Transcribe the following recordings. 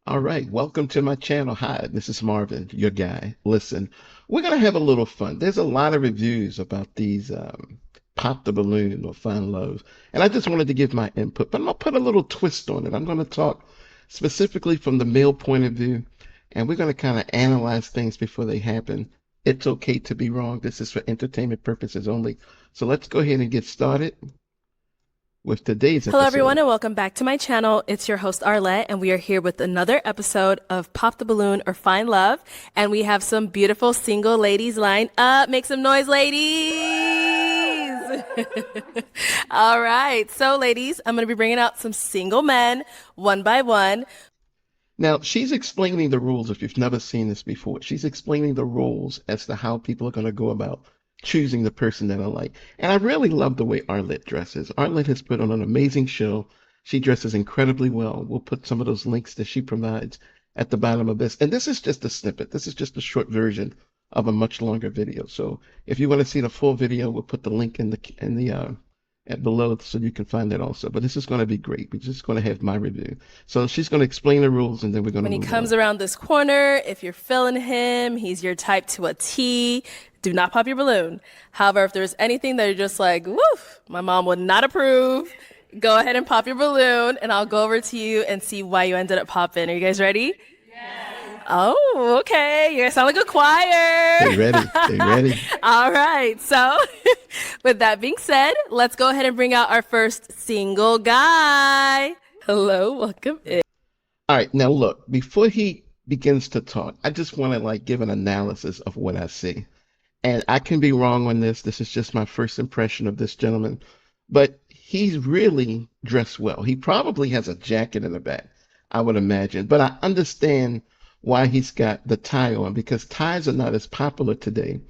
All right, welcome to my channel. Hi, this is Marvin, your guy. Listen, we're gonna have a little fun. There's a lot of reviews about these pop the balloon or find love, and I just wanted to give my input, but I'm gonna put a little twist on it. I'm gonna talk specifically from the male point of view, and we're gonna kind of analyze things before they happen. It's okay to be wrong. This is for entertainment purposes only. So let's go ahead and get started with today's Hello, everyone, episode. and welcome back to my channel. It's your host, Arlette, and we are here with another episode of Pop the Balloon or Find Love. And we have some beautiful single ladies lined up. Make some noise, ladies! All right. So, ladies, I'm going to be bringing out some single men one by one. Now, she's explaining the rules if you've never seen this before. She's explaining the rules as to how people are going to go about choosing the person that I like. And I really love the way Arlette dresses. Arlette has put on an amazing show. She dresses incredibly well. We'll put some of those links that she provides at the bottom of this. And this is just a snippet. This is just a short version of a much longer video. So if you want to see the full video, we'll put the link in the at below so you can find that also. But this is going to be great. We're just going to have my review. So she's going to explain the rules and then we're going to When he move comes on. around this corner, if you're feeling him, he's your type to a T. Do not pop your balloon. However, if there's anything that you're just like, woof, my mom would not approve, go ahead and pop your balloon, and I'll go over to you and see why you ended up popping. Are you guys ready? Oh, okay. You guys sound like a choir. They ready. They ready. All right. So, with that being said, let's go ahead and bring out our first single guy. Hello, welcome in. All right, now look, before he begins to talk, I just want to like give an analysis of what I see. And I can be wrong on this. This is just my first impression of this gentleman, but he's really dressed well. He probably has a jacket in the back, I would imagine. But I understand why he's got the tie on because ties are not as popular today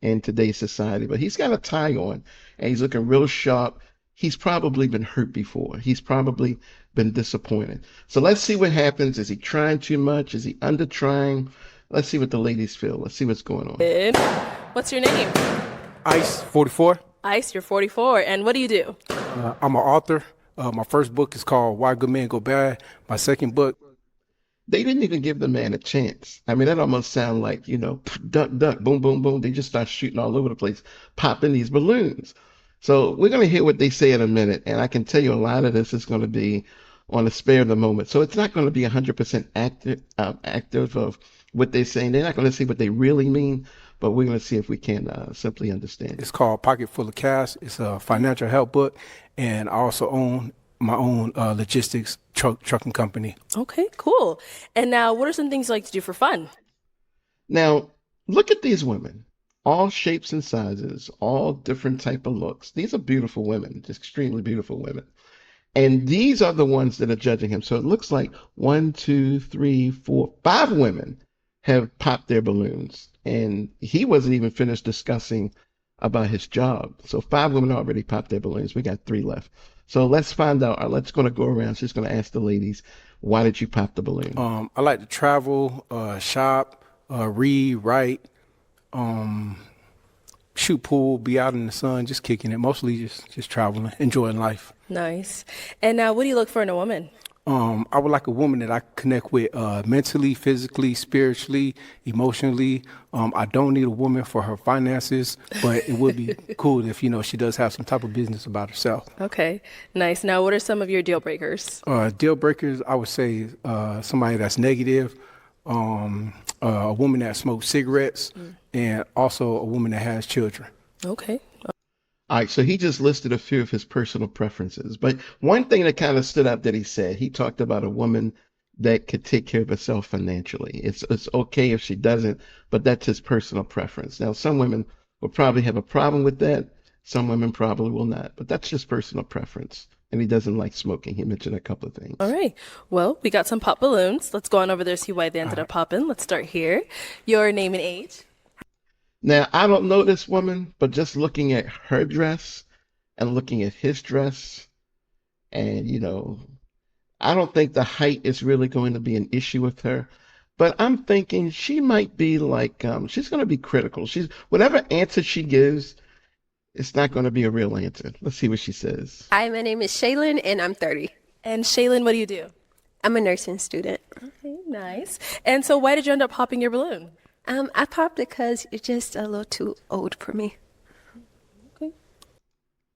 in today's society. But he's got a tie on and he's looking real sharp. He's probably been hurt before. He's probably been disappointed. So let's see what happens. Is he trying too much? Is he under trying? Let's see what the ladies feel. Let's see what's going on. What's your name? Ice 44. Ice, you're 44. And what do you do? I'm an author. My first book is called Why Good Men Go Bad. My second book. They didn't even give the man a chance. I mean, that almost sounds like, duck, duck, boom, boom, boom. They just start shooting all over the place, popping these balloons. So we're going to hear what they say in a minute. And I can tell you a lot of this is going to be on the spare of the moment. So it's not going to be 100% active of what they're saying. They're not going to see what they really mean, but we're going to see if we can simply understand. It's called Pocket Full of Cash. It's a financial help book. And I also own my own logistics trucking company. Okay, cool. And now, what are some things you like to do for fun? Now, look at these women, all shapes and sizes, all different type of looks. These are beautiful women, just extremely beautiful women. And these are the ones that are judging him. So it looks like 1, 2, 3, 4, 5 women have popped their balloons. And he wasn't even finished discussing about his job. So 5 women already popped their balloons. We got 3 left. So let's find out. Let's going to go around. She's going to ask the ladies, why did you pop the balloon? I like to travel, shop, read, write, shoot pool, be out in the sun, just kicking it. Mostly just traveling, enjoying life. Nice. And now, what do you look for in a woman? I would like a woman that I connect with mentally, physically, spiritually, emotionally. I don't need a woman for her finances, but it would be cool if, she does have some type of business about herself. Okay, nice. Now, what are some of your deal breakers? Deal breakers, I would say somebody that's negative, a woman that smokes cigarettes, and also a woman that has children. Okay. All right, so he just listed a few of his personal preferences. But one thing that kind of stood out that he said, he talked about a woman that could take care of herself financially. It's okay if she doesn't, but that's his personal preference. Now, some women will probably have a problem with that. Some women probably will not, but that's just personal preference. And he doesn't like smoking. He mentioned a couple of things. All right. Well, we got some pop balloons. Let's go on over there, see why they ended up popping. Let's start here. Your name and age. Now, I don't know this woman, but just looking at her dress and looking at his dress, and, I don't think the height is really going to be an issue with her. But I'm thinking she might be like, she's going to be critical. Whatever answer she gives, it's not going to be a real answer. Let's see what she says. Hi, my name is Shaylin, and I'm 30. And Shaylin, what do you do? I'm a nursing student. Okay, Nice. And so why did you end up popping your balloon? I popped it because you're just a little too old for me. Okay.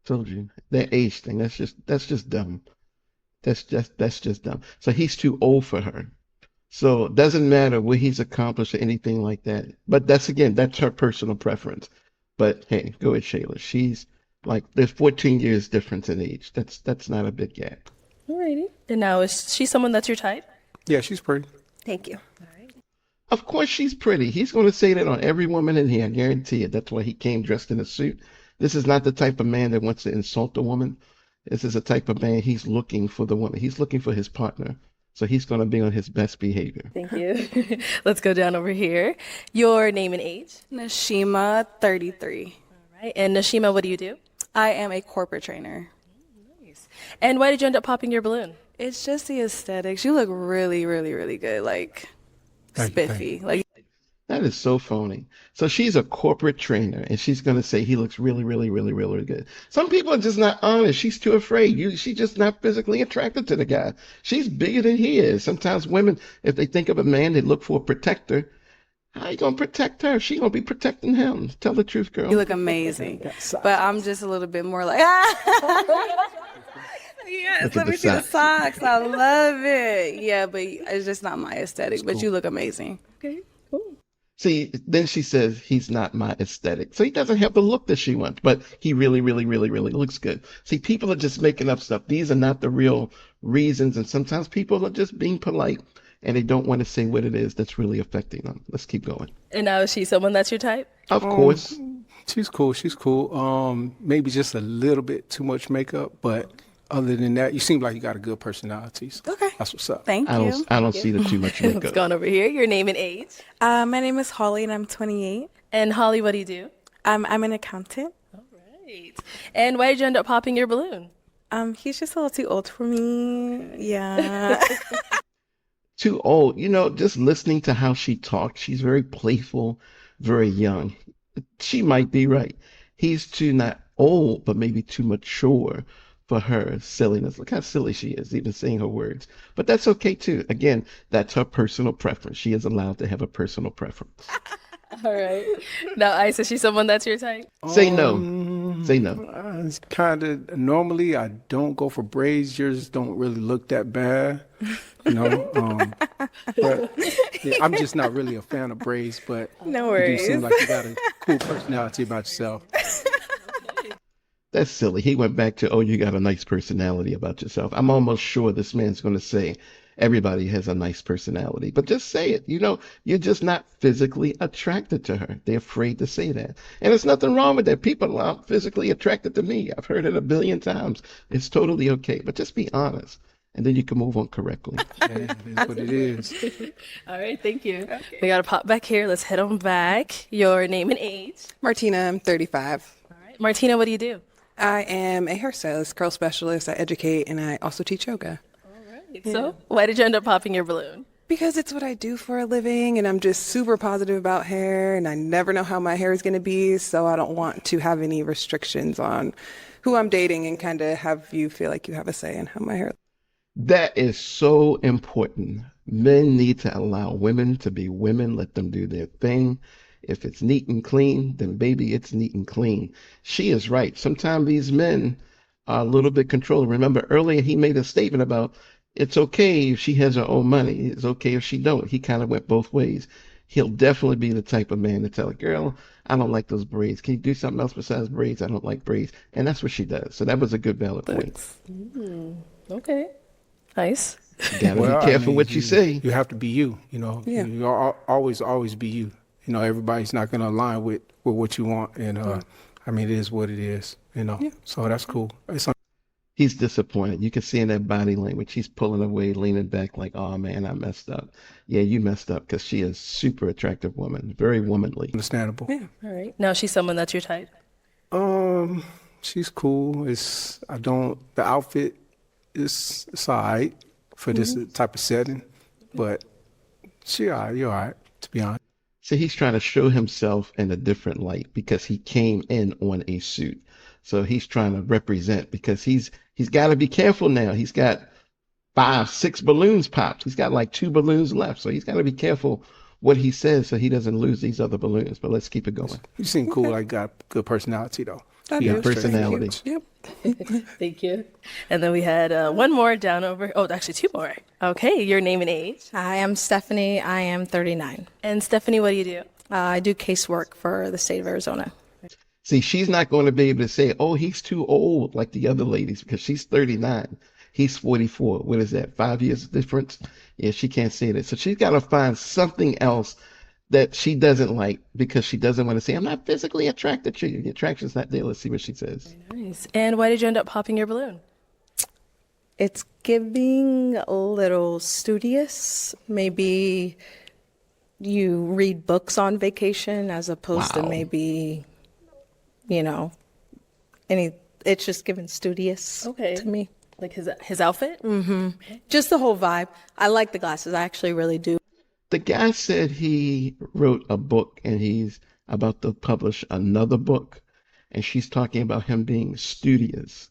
Told you that age thing. That's just dumb. That's just dumb. So he's too old for her. So it doesn't matter what he's accomplished or anything like that. But that's her personal preference. But hey, go ahead, Shayla. She's like there's 14 years difference in age. That's not a big gap. Alrighty. And now is she someone that's your type? Yeah, she's pretty. Thank you. Of course she's pretty. He's going to say that on every woman in here. I guarantee it. That's why he came dressed in a suit. This is not the type of man that wants to insult a woman. This is a type of man he's looking for the woman. He's looking for his partner. So he's going to be on his best behavior. Thank you. Let's go down over here. Your name and age. Nashima, 33. All right. And Nashima, what do you do? I am a corporate trainer. Nice. And why did you end up popping your balloon? It's just the aesthetics. You look really, really, really good. Like, Thank you. spiffy. Like, That is so phony. So she's a corporate trainer and she's going to say he looks really, really, really, really good. Some people are just not honest. She's too afraid. She's just not physically attracted to the guy. She's bigger than he is. Sometimes women, if they think of a man, they look for a protector. How you going to protect her? She going to be protecting him. Tell the truth, girl. you look amazing. But I'm just a little bit more like, yes, Look at let the me see the socks. socks. I love it. Yeah, but it's just not my aesthetic. But you look amazing. Okay. Cool. See, then she says he's not my aesthetic. So he doesn't have the look that she wants, but he really, really, really, really looks good. See, people are just making up stuff. These are not the real reasons. And sometimes people are just being polite and they don't want to say what it is that's really affecting them. Let's keep going. And now is she someone that's your type? Of course. She's cool. She's cool. Maybe just a little bit too much makeup, but other than that, you seem like you got a good personality. So Okay. that's what's up. Thank I you. don't see the too much Let's makeup. go on over here. Your name and age. My name is Holly, and I'm 28. And Holly, what do you do? I'm an accountant. Right. And why did you end up popping your balloon? He's just a little too old for me. Yeah. Too old. Just listening to how she talks, she's very playful, very young. She might be right. He's too not old, but maybe too mature for her silliness. Look how silly she is, even saying her words. But that's okay too. Again, that's her personal preference. She is allowed to have a personal preference. All right. Now, Ice, is she someone that's your type? Say no. Say no. It's kind of normally I don't go for braids. Yours don't really look that bad, you know. But yeah, I'm just not really a fan of braids. But No you do seem worries. like you got a cool personality about yourself. That's silly. He went back to, oh, you got a nice personality about yourself. I'm almost sure this man's going to say everybody has a nice personality, but just say it. You're just not physically attracted to her. They're afraid to say that. And there's nothing wrong with that. People aren't physically attracted to me. I've heard it a billion times. It's totally okay, but just be honest. And then you can move on correctly. Yeah, it is what it is. All right. Thank you. We got to pop back here. Let's head on back. Your name and age. Martina, I'm 35. All right. Martina, what do you do? I am a hairstylist, curl specialist. I educate and I also teach yoga So, why did you end up popping your balloon? because it's what I do for a living and I'm just super positive about hair and I never know how my hair is going to be. So I don't want to have any restrictions on who I'm dating and kind of have you feel like you have a say in how my hair. That is so important. Men need to allow women to be women, let them do their thing. If it's neat and clean, then baby, it's neat and clean. She is right. Sometimes these men are a little bit controlling. Remember earlier he made a statement about it's okay if she has her own money. It's okay if she don't. He kind of went both ways. He'll definitely be the type of man to tell a girl, I don't like those braids. Can you do something else besides braids? I don't like braids. And that's what she does. So that was a good valid point. Okay. Nice. You gotta be careful what you say. You have to be you. You know, Yeah. you always be you. You know, everybody's not going to align with what you want, and I mean, it is what it is. You know, so that's cool. He's disappointed. You can see in that body language. He's pulling away, leaning back like, oh man, I messed up. Yeah, you messed up because she is super attractive woman, very womanly. Understandable. All right. Now, she's someone that's your type. She's cool. The outfit it's all right for this type of setting, but you're all right, to be honest. So he's trying to show himself in a different light because he came in on a suit. So he's trying to represent because he's got to be careful now. He's got 5, 6 balloons popped. He's got like 2 balloons left, so he's got to be careful what he says so he doesn't lose these other balloons. But let's keep it going. You seem cool. Like got good personality though. I Yeah, do. Personality. Yep. Thank you. And then we had one more down over. Oh, actually, two more. Okay, your name and age. Hi, I'm Stephanie. I am 39. And Stephanie, what do you do? I do casework for the state of Arizona. See, she's not going to be able to say, oh, he's too old like the other ladies because she's 39. He's 44. What is that? 5 years difference? Yeah, she can't say that. So she's got to find something else that she doesn't like because she doesn't want to say, I'm not physically attracted to you. The attraction's not there. Let's see what she says. Nice. And why did you end up popping your balloon? It's giving a little studious. Maybe you read books on vacation as opposed to Wow. maybe, you know, it's just giving studious Okay. to me. Like his outfit? Just the whole vibe. I like the glasses. I actually really do. The guy said he wrote a book and he's about to publish another book, and she's talking about him being studious.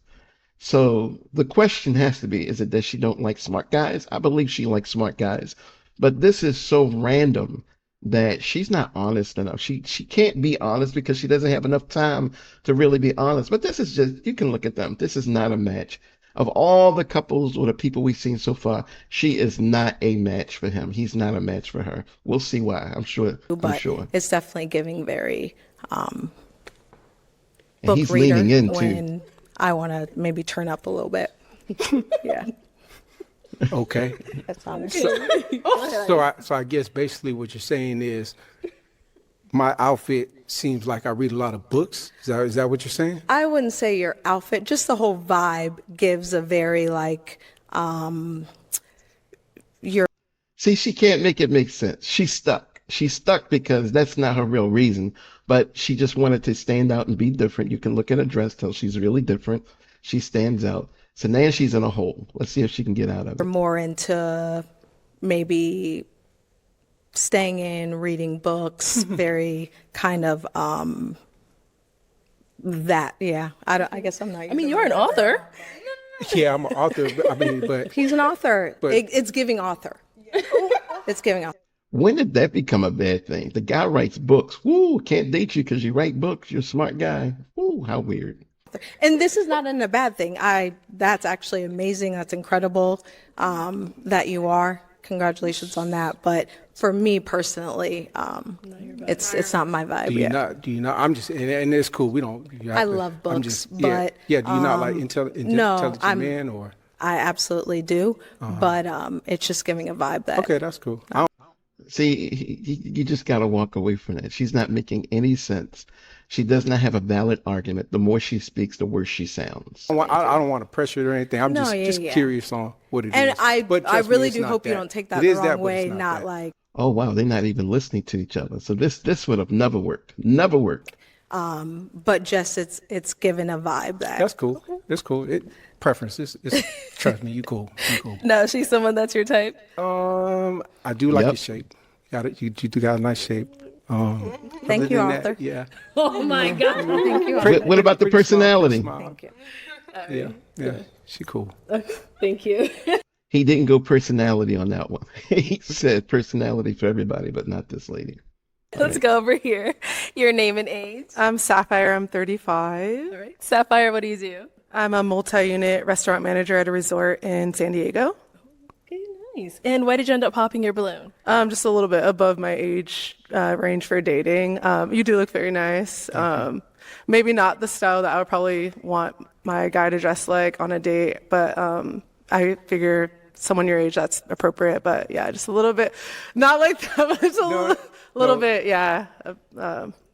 So the question has to be, is it that she don't like smart guys? I believe she likes smart guys, but this is so random that she's not honest enough. She can't be honest because she doesn't have enough time to really be honest. But this is just, you can look at them. This is not a match. Of all the couples or the people we've seen so far, she is not a match for him. He's not a match for her. We'll see why. I'm sure. I'm But sure. it's definitely giving very And book he's reader leaning in too. when I want to maybe turn up a little bit. Yeah, Okay. that's honest. So I guess basically what you're saying is my outfit seems like I read a lot of books. Is that what you're saying? I wouldn't say your outfit, just the whole vibe gives a very like your See, she can't make it make sense. She's stuck. She's stuck because that's not her real reason, but she just wanted to stand out and be different. You can look at her dress, tell she's really different. She stands out. So now she's in a hole. Let's see if she can get out of it. more into maybe staying in, reading books, very kind of that. Yeah, I guess I'm not. I mean, you're an author. Yeah, I'm an author. I mean, but He's an author. But- It's giving author. It's giving author. When did that become a bad thing? The guy writes books. Woo, can't date you because you write books. You're a smart guy. Woo, how weird. And this is not in a bad thing. That's actually amazing. That's incredible that you are. Congratulations on that. But for me personally, it's not my vibe. do you not? I'm just, and it's cool. We don't. You have I to- love I'm books, just, but, yeah. Do you not like no, intelligent men or? I absolutely do. But it's just giving a vibe that Okay, that's cool. I don't, See, you just got to walk away from that. She's not making any sense. She does not have a valid argument. The more she speaks, the worse she sounds. I don't want to pressure it or anything. I'm No, just yeah. curious on what it is. And But I trust me, really it's do not hope you that. don't take that It the is that, wrong but way, it's not that. like Oh wow, they're not even listening to each other. So this would have never worked. Never worked. but just it's given a vibe that That's cool. It's cool. Preference. It's trust me, you cool. You cool. No, she's someone that's your type. I do like Yep. your shape. You do got a nice shape. Thank Other you, than that, Arthur. yeah. Oh my God. Thank you. What about the Pretty smile, personality? smile. Thank you. Yeah. She cool. Thank you. He didn't go personality on that one. He said personality for everybody, but not this lady. Let's go over here. Your name and age. I'm Sapphire. I'm 35. All right. Sapphire, what do you do? I'm a multi-unit restaurant manager at a resort in San Diego. Okay, nice. And why did you end up popping your balloon? Just a little bit above my age range for dating. You do look very nice. Maybe not the style that I would probably want my guy to dress like on a date, but I figure someone your age that's appropriate. But yeah, just a little bit, not like that, but just a little bit, yeah,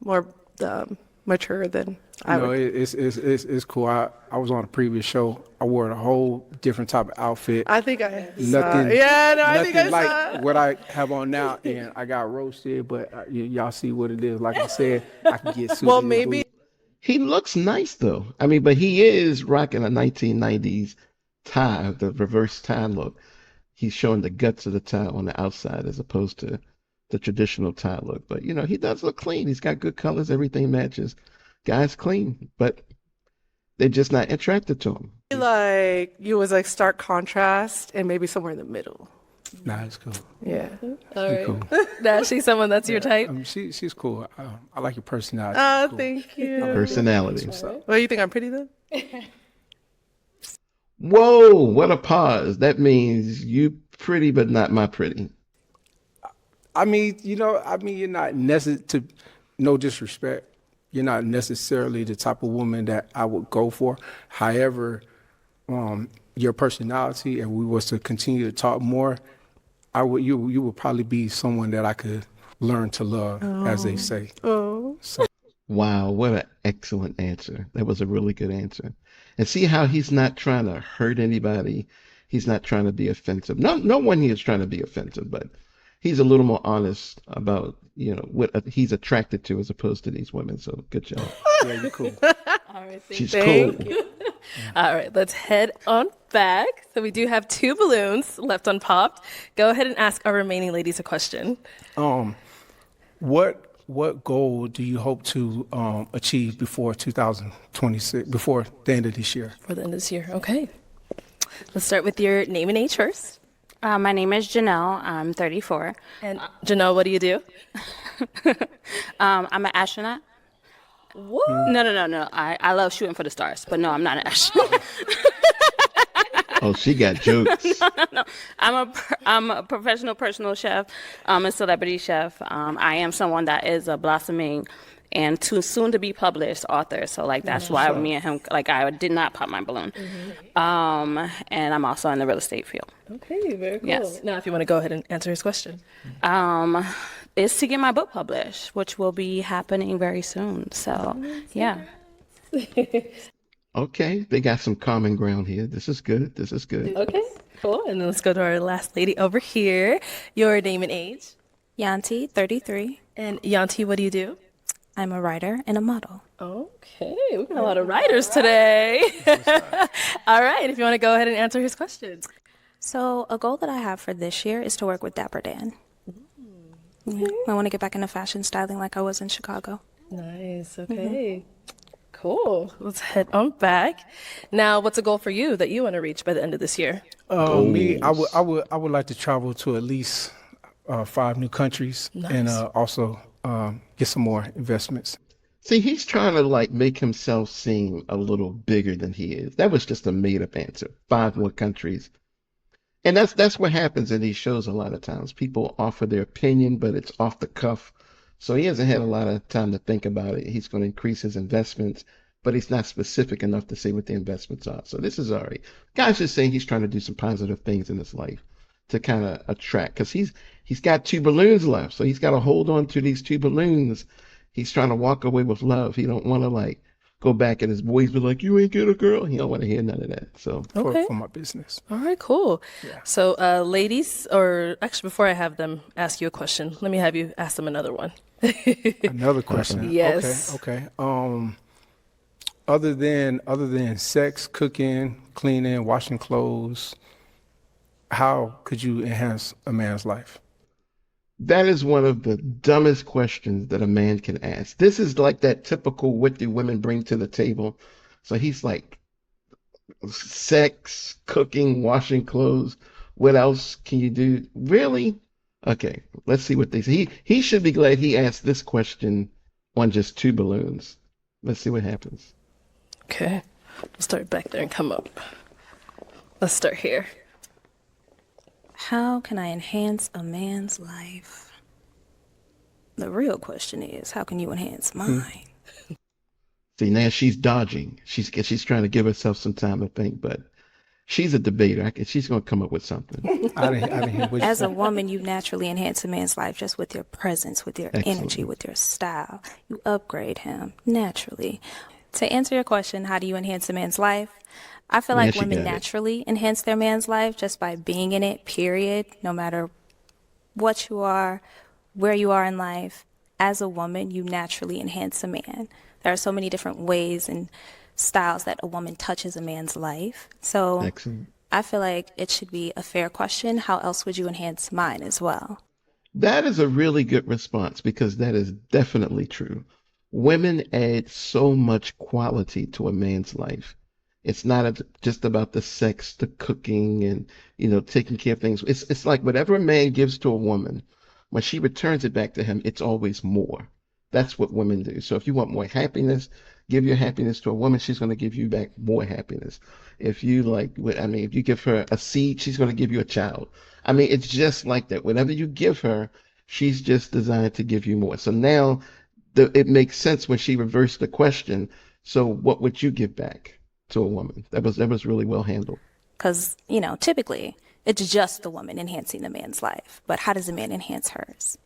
more mature than I No, would. it's cool. I was on a previous show. I wore a whole different type of outfit. I think I saw. Nothing. Yeah, no, I think I nothing saw. like what I have on now, and I got roasted. But y'all see what it is. Like I said, I can get suited. Well, and maybe booted. He looks nice though. I mean, but he is rocking a 1990s tie, the reverse tie look. He's showing the guts of the tie on the outside as opposed to the traditional tie look. But he does look clean. He's got good colors. Everything matches. Guy's clean, but They're just not attracted to him. Like you was like stark contrast and maybe somewhere in the middle. Nah, it's cool. Yeah. All right. Cool. Now she's someone that's your type. She's cool. I like your personality. Oh, Cool. thank you. Personality. Well, you think I'm pretty then? Whoa, what a pause. That means you pretty, but not my pretty. I mean, you're not necessarily, no disrespect, you're not necessarily the type of woman that I would go for. However, your personality, and we was to continue to talk more, you would probably be someone that I could learn to love, as they say. Oh. So, Wow, what an excellent answer. That was a really good answer. And see how he's not trying to hurt anybody. He's not trying to be offensive. No one here is trying to be offensive, but he's a little more honest about, what he's attracted to as opposed to these women. So good job. yeah, you're cool. All right, She's thank cool. you. All right, let's head on back. So we do have 2 balloons left unpopped. Go ahead and ask our remaining ladies a question. What goal do you hope to achieve before 2026, before the end of this year? For the end of this year. Okay. Let's start with your name and age first. My name is Janelle. I'm 34. And Janelle, what do you do? I'm an astronaut. What? No. I love shooting for the stars, but no, I'm not an astronaut. Oh, she got jokes. No. I'm a professional personal chef. I'm a celebrity chef. I am someone that is a blossoming and too soon to be published author. So like that's why me and him, like I did not pop my balloon. And I'm also in the real estate field. Okay, very cool. Yes. Now, if you want to go ahead and answer his question. Is to get my book published, which will be happening very soon. So yeah. Okay, they got some common ground here. This is good. This is good. Okay, cool. And then let's go to our last lady over here. Your name and age. Yanti, 33. And Yanti, what do you do? I'm a writer and a model. Okay, we got a lot of writers today. All right, if you want to go ahead and answer his question. So a goal that I have for this year is to work with Dapper Dan. Yeah, I want to get back into fashion styling like I was in Chicago. Nice, okay. Cool. Let's head on back. Now, what's a goal for you that you want to reach by the end of this year? Me, I would like to travel to at least 5 new countries and also get some more investments. See, he's trying to like make himself seem a little bigger than he is. That was just a made-up answer. 5 more countries. And that's what happens in these shows a lot of times. People offer their opinion, but it's off the cuff. So he hasn't had a lot of time to think about it. He's going to increase his investments, but he's not specific enough to say what the investments are. So this is all right. Guy's just saying he's trying to do some positive things in his life to kind of attract, because he's got 2 balloons left. So he's got to hold on to these 2 balloons. He's trying to walk away with love. He don't want to like go back and his boys be like, you ain't get a girl. He don't want to hear none of that. So Okay. For my business. All right, cool. So, ladies, or actually, before I have them ask you a question, let me have you ask them another one. Another question. Yes. Okay. Other than sex, cooking, cleaning, washing clothes, how could you enhance a man's life? that is one of the dumbest questions that a man can ask. This is like that typical what do women bring to the table. So he's like, sex, cooking, washing clothes. What else can you do? Really? Okay, let's see what they say. He should be glad he asked this question on just 2 balloons. Let's see what happens. Okay, we'll start back there and come up. Let's start here. How can I enhance a man's life? The real question is, how can you enhance mine? See, now she's dodging. She's trying to give herself some time to think, but she's a debater. She's going to come up with something. I didn't hear what you As a said. woman, you naturally enhance a man's life just with your presence, with your energy, with your style. You upgrade him naturally. To answer your question, how do you enhance a man's life? I feel like Yes, you women got it. naturally enhance their man's life just by being in it, period. No matter what you are, where you are in life, as a woman, you naturally enhance a man. There are so many different ways and styles that a woman touches a man's life. So Excellent. I feel like it should be a fair question. How else would you enhance mine as well? That is a really good response because that is definitely true. women add so much quality to a man's life. It's not just about the sex, the cooking, and taking care of things. It's like whatever a man gives to a woman, when she returns it back to him, it's always more. That's what women do. So if you want more happiness, give your happiness to a woman, she's going to give you back more happiness. If you if you give her a seed, she's going to give you a child. I mean, it's just like that. Whatever you give her, she's just designed to give you more. So now it makes sense when she reversed the question. So what would you give back to a woman? That was really well handled. Because, typically it's just the woman enhancing the man's life. But how does a man enhance hers?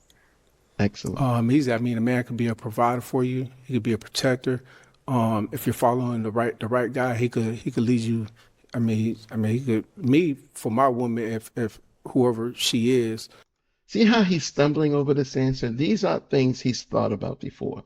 Excellent. Easy. I mean, a man could be a provider for you. He could be a protector. If you're following the right guy, he could lead you. He could me for my woman if whoever she is. See how he's stumbling over this answer? These are things he's thought about before.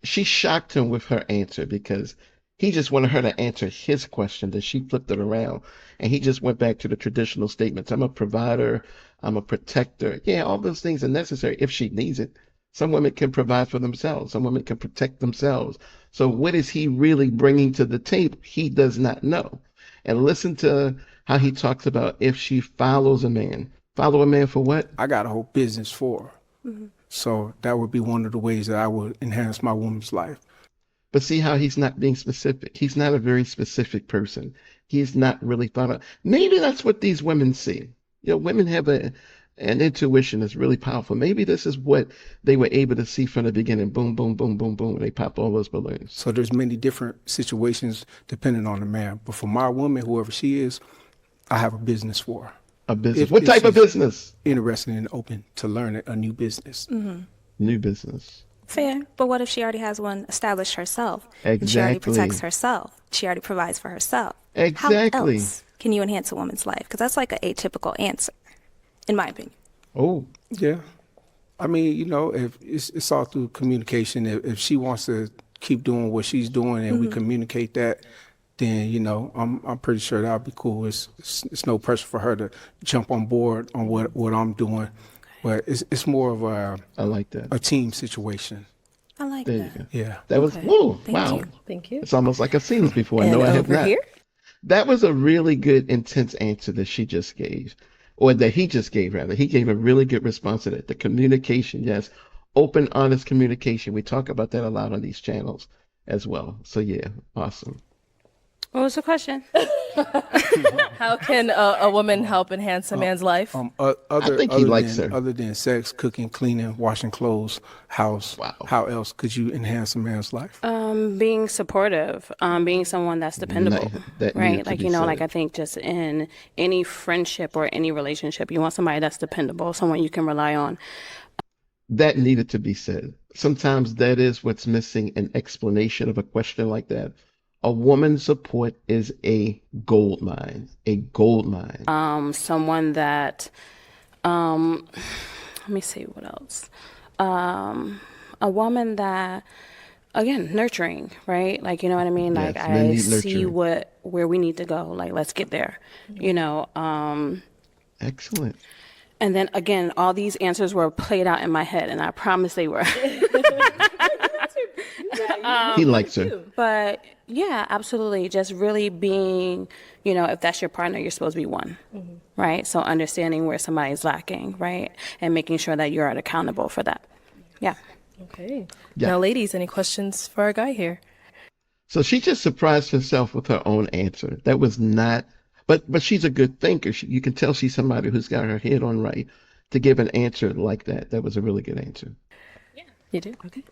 She shocked him with her answer because he just wanted her to answer his question, that she flipped it around. And he just went back to the traditional statements. I'm a provider. I'm a protector. Yeah, all those things are necessary if she needs it. Some women can provide for themselves. Some women can protect themselves. So what is he really bringing to the table? He does not know. And listen to how he talks about if she follows a man. Follow a man for what? I got a whole business for her. Mm-hmm. So that would be one of the ways that I would enhance my woman's life. But see how he's not being specific. He's not a very specific person. He's not really thought of. Maybe that's what these women see. Women have an intuition that's really powerful. Maybe this is what they were able to see from the beginning. Boom, boom, boom, boom, boom. And they pop all those balloons. So there's many different situations depending on the man. But for my woman, whoever she is, I have a business for her. A business. What type of business? Interested and open to learn a new business. Mm-hmm. New business. Fair. But what if she already has one established herself? Exactly. And she already protects herself. She already provides for herself. Exactly. How else can you enhance a woman's life? Because that's like an atypical answer, in my opinion. Oh. Yeah. I mean, if it's all through communication. If she wants to keep doing what she's doing and we communicate that, then, I'm pretty sure that'll be cool. It's no pressure for her to jump on board on what I'm doing. But it's more of I like that. A team situation. I like there that. You go. Yeah. That was, whoa, wow. Thank you. It's almost like I've seen this before. And no, I have over not. here? That was a really good, intense answer that she just gave, or that he just gave, rather. He gave a really good response to that. The communication, yes. Open, honest communication. We talk about that a lot on these channels as well. So, yeah, awesome. What was the question? How can a woman help enhance a man's life? I think he likes her. Other than sex, cooking, cleaning, washing clothes, house, wow. How else could you enhance a man's life? Being supportive, being someone that's dependable, right? Like, like I think just in any friendship or any relationship, you want somebody that's dependable, someone you can rely on. That needed to be said. Sometimes that is what's missing, an explanation of a question like that. A woman's support is a gold mine, Someone that, let me see what else. A woman that, again, nurturing, right? Like, you know what I mean? Yes, like I see where we need to go. Like, let's get there, Excellent. And then again, all these answers were played out in my head, and I promise they were. He likes her. But yeah, absolutely. Just really being, if that's your partner, you're supposed to be one, right? So understanding where somebody's lacking, right? And making sure that you're accountable for that. Yeah. Okay. Yeah. Now, ladies, any questions for our guy here? So she just surprised herself with her own answer. That was not, but she's a good thinker. You can tell she's somebody who's got her head on right to give an answer like that. That was a really good answer. Yeah. You do? Okay.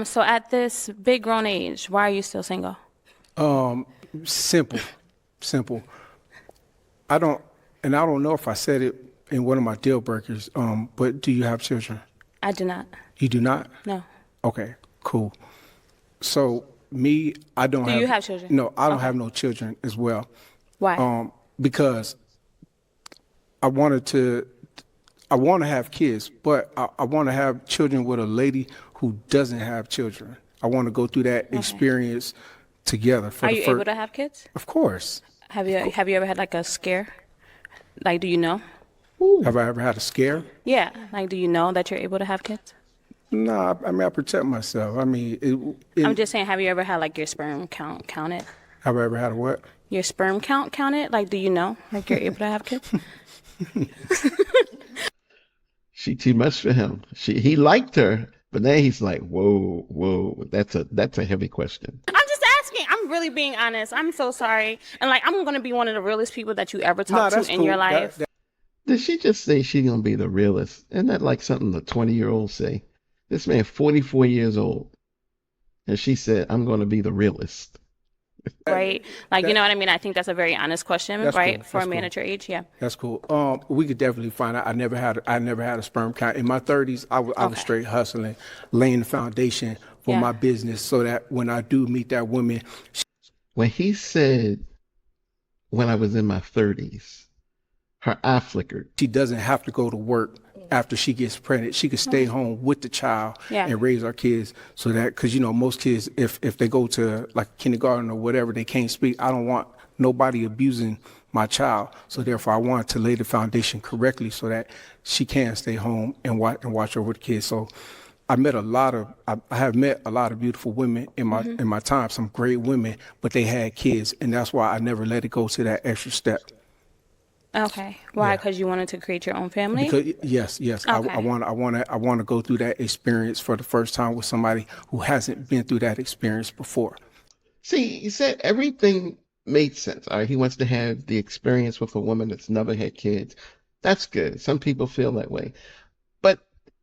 So at this big grown age, why are you still single? Simple. I don't know if I said it in one of my deal breakers, but do you have children? I do not. You do not? No. Okay, cool. So me, I don't have. Do you have children? No, I don't have no children as well. Why? Because I want to have kids, but I want to have children with a lady who doesn't have children. I want to go through that experience together. Are you able to have kids? Of course. Have you ever had like a scare? Like, do you know? Have I ever had a scare? Yeah. Like, do you know that you're able to have kids? Nah, I mean, I protect myself. I mean, I'm just saying, have you ever had like your sperm count counted? have I ever had a what? Your sperm count counted? Like, do you know? Like, you're able to have kids? She too much for him. He liked her, but then he's like, whoa, whoa, that's a heavy question. I'm just asking. I'm really being honest. I'm so sorry. And like, I'm going to be one of the realest people that you ever Nah, talk to that's in cool. your life. Did she just say she's gonna be the realist? Isn't that like something the 20-year-old say? This man 44 years old, and she said, I'm gonna be the realist. Right? Like, you know what I mean? I think that's a very honest question, That's right? cool. For a That's man cool. at your age, yeah. That's cool. We could definitely find out. I never had a sperm count. In my 30s, I was Okay. straight hustling, laying the foundation for Yeah. my business so that when I do meet that woman, When he said, when I was in my 30s, her eye flickered. she doesn't have to go to work after she gets pregnant. She could stay home with the child Yeah. and raise our kids so that, because, you know, most kids, if they go to like kindergarten or whatever, they can't speak. I don't want nobody abusing my child. So therefore, I wanted to lay the foundation correctly so that she can stay home and watch over the kids. So I have met a lot of beautiful women in my time, some great women, but they had kids. And that's why I never let it go to that extra step. Okay. Why? Because you wanted to create your own family? Because yes, Okay. I want to go through that experience for the first time with somebody who hasn't been through that experience before. See, he said everything made sense. All right, he wants to have the experience with a woman that's never had kids. That's good. Some people feel that way. But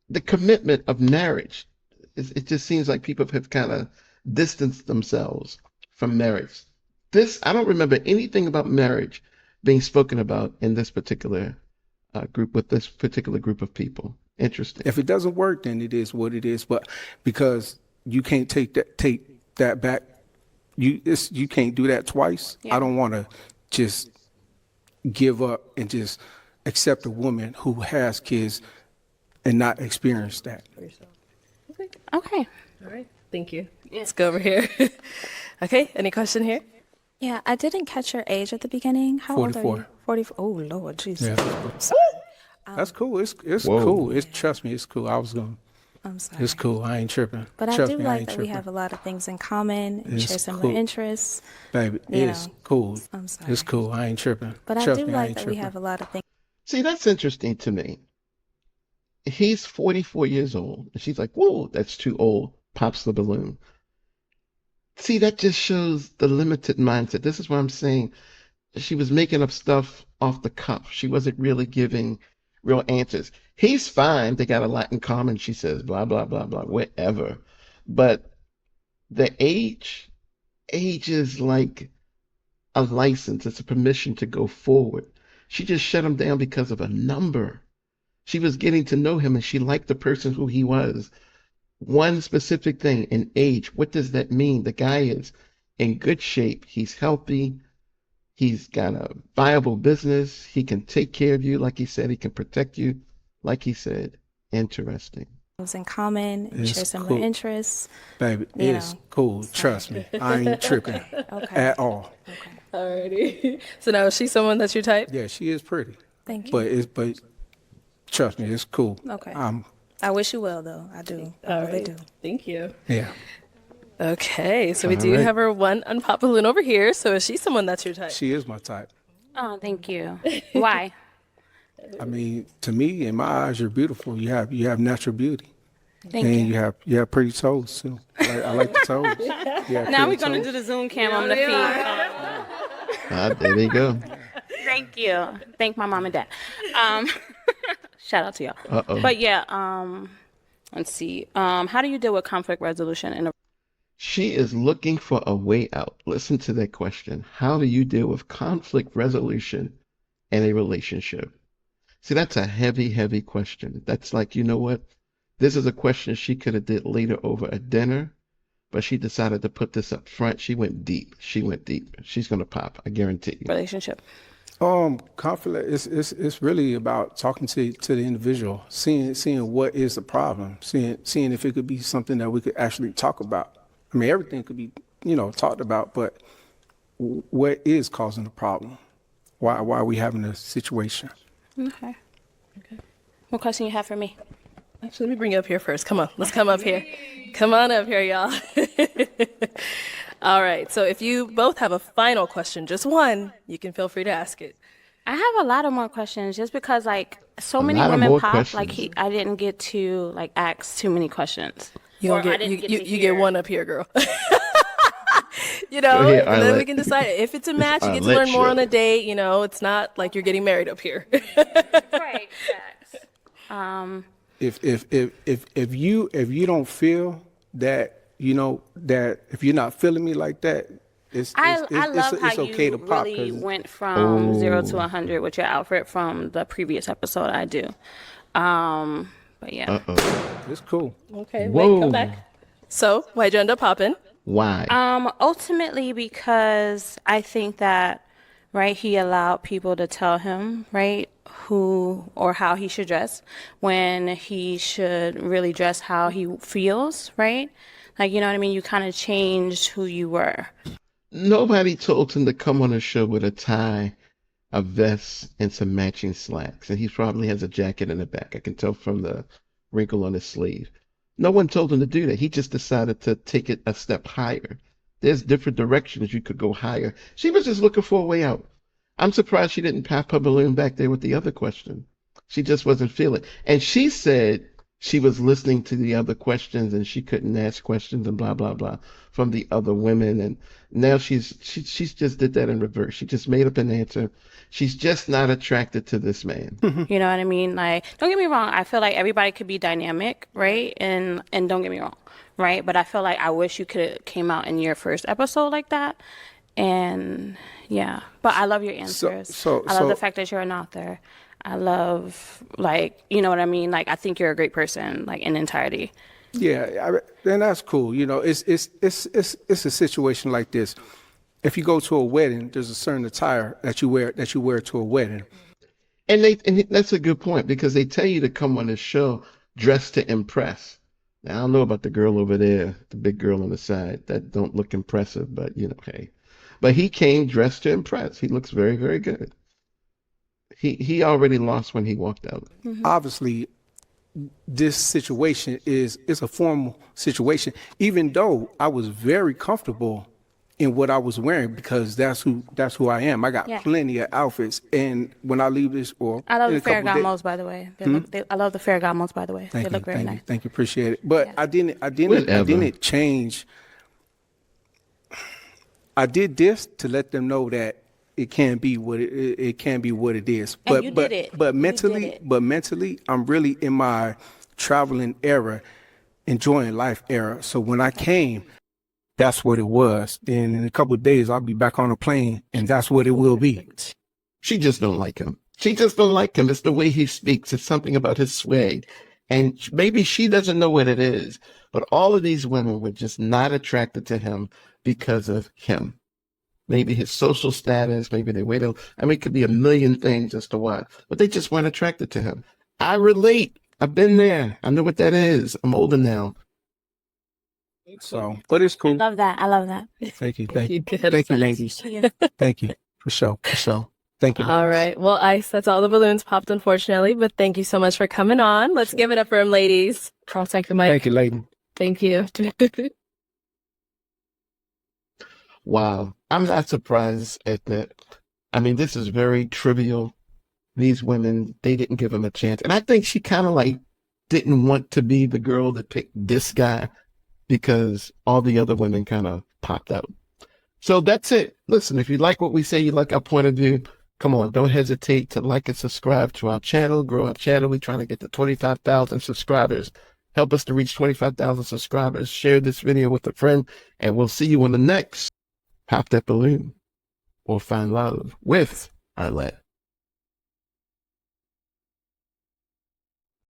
the commitment of marriage, it just seems like people have kind of distanced themselves from marriage. I don't remember anything about marriage being spoken about in this particular group with this particular group of people. Interesting. If it doesn't work, then it is what it is. But because you can't take that back, you can't do that twice. Yeah. I don't want to just give up and just accept a woman who has kids and not experience that. Okay. All right. Thank you. Let's go over here. Okay. Any question here? Yeah, I didn't catch your age at the beginning. How old are 44. you? 44. Oh, Lord, Jesus. Yeah. That's cool. It's Whoa. cool. Trust me, it's cool. I'm sorry. It's cool. I ain't tripping. But I Trust do me, I like ain't that we tripping. have a lot of things in common and It's share similar cool. interests. Baby, you it's know. cool. I'm sorry. It's cool. I ain't tripping. But I Trust do me, I like ain't that we tripping. have a lot of things. See, that's interesting to me. He's 44 years old. And she's like, whoa, that's too old. Pops the balloon. See, that just shows the limited mindset. This is what I'm saying. She was making up stuff off the cuff. She wasn't really giving real answers. He's fine. They got a lot in common. She says, blah, blah, blah, blah, whatever. But the age is like a license. It's a permission to go forward. She just shut him down because of a number. She was getting to know him and she liked the person who he was. One specific thing, an age. What does that mean? The guy is in good shape. He's healthy. He's got a viable business. He can take care of you, like he said. He can protect you, like he said. Interesting. In common and It's share similar cool. interests. Baby, You it's know. cool. Trust me. I ain't tripping Okay. at all. Alrighty. So now is she someone that's your type? Yeah, she is pretty. Thank you. But trust me, it's cool. Okay. Um, I wish you well, though. I do. I All really right. do. Thank you. yeah. Okay. So we do right. have our one unpopped balloon over here. So is she someone that's your type? She is my type. Oh, thank you. Why? I mean, to me, in my eyes, you're beautiful. You have natural beauty. Thank And you. you have pretty toes too. I like the toes. Yeah, Now we're going to do the Zoom cam on the feet. There you go. Thank you. Thank my mom and dad. Shout out to y'all. Uh-oh. But yeah, let's see. How do you deal with conflict resolution in a She is looking for a way out. Listen to that question. How do you deal with conflict resolution in a relationship? See, that's a heavy, heavy question. That's like, you know what? This is a question she could have did later over a dinner, but she decided to put this up front. She went deep. She's going to pop. I guarantee you. relationship? Conflict is really about talking to the individual, seeing what is the problem, seeing if it could be something that we could actually talk about. I mean, everything could be, talked about, but what is causing the problem? Why are we having a situation? Okay. What question you have for me? Actually, let me bring you up here first. Come on, let's come up here. Come on up here, y'all. All right, so if you both have a final question, just one, you can feel free to ask it. I have a lot of more questions just because like so A many lot of women more pop like questions. I didn't get to like ask too many questions. You Or don't I get didn't you to get hear- one up here, girl. You Go know, ahead, and then we Arlette. can decide if it's a It's match. You get to Arlette learn more on show. a date. You know, it's not like you're getting married up here. Right, facts. If you don't feel that, that if you're not feeling me like that, I love how it's okay you to pop, really 'cause went from 0 to Oh, 100 with your outfit from the previous episode. I do. But yeah. uh-oh. it's cool. Okay, wait, come Whoa. back. So, why'd you end up popping? Why? Ultimately because I think that, right, he allowed people to tell him, right, who or how he should dress when he should really dress how he feels, right? Like, you know what I mean? You kind of changed who you were. Nobody told him to come on a show with a tie, a vest, and some matching slacks. And he probably has a jacket in the back. I can tell from the wrinkle on his sleeve. No one told him to do that. He just decided to take it a step higher. There's different directions you could go higher. She was just looking for a way out. I'm surprised she didn't pop her balloon back there with the other question. She just wasn't feeling. And she said she was listening to the other questions and she couldn't ask questions and blah blah blah from the other women. And now she's just did that in reverse. She just made up an answer. She's just not attracted to this man. You know what I mean? Like, don't get me wrong. I feel like everybody could be dynamic, right? And don't get me wrong, right? But I feel like I wish you could have came out in your first episode like that. And yeah, but I love your answers. I love the fact that you're an author. I love, like, you know what I mean? Like, I think you're a great person, like, in entirety. Yeah, and that's cool. It's a situation like this. If you go to a wedding, there's a certain attire that you wear to a wedding. And that's a good point because they tell you to come on the show dressed to impress. Now, I don't know about the girl over there, the big girl on the side that don't look impressive, but hey. But he came dressed to impress. He looks very, very good. He already lost when he walked out. Obviously, this situation is a formal situation, even though I was very comfortable in what I was wearing because that's who I am. I got Yeah. plenty of outfits, and when I leave this, or I love in the a couple days- Ferragamos, by the way. I love the Ferragamos, by the way. They look very nice. Thank you, appreciate it. But Yeah. I Whatever. didn't change. I did this to let them know that it can be what it can be what it is. And But you did it. but You mentally, did it. but mentally, I'm really in my traveling era, enjoying life era. So when I came, that's what it was. And in a couple of days, I'll be back on a plane, and that's what it will be. She just don't like him. She just don't like him. It's the way he speaks. It's something about his swag. And maybe she doesn't know what it is, but all of these women were just not attracted to him because of him. Maybe his social status, maybe they wait. I mean, it could be a million things as to why, but they just weren't attracted to him. I relate. I've been there. I know what that is. I'm older now. So, but it's I cool. love that. I love that. Thank you, thank you, did. thank you, ladies. Thank you for sure, for sure. Thank you. All right. Well, Ice, that's all the balloons popped, unfortunately, but thank you so much for coming on. Let's give it up for him, ladies. Carl, take the mic. Thank you, lady. Thank you. Wow. I'm not surprised at that. I mean, this is very trivial. These women, they didn't give him a chance. And I think she kind of like didn't want to be the girl that picked this guy because all the other women kind of popped out. So that's it. Listen, if you like what we say, you like our point of view, come on, don't hesitate to like and subscribe to our channel, grow our channel. We're trying to get to 25,000 subscribers. Help us to reach 25,000 subscribers. Share this video with a friend, and we'll see you on the next Pop That Balloon or Find Love with Arlette.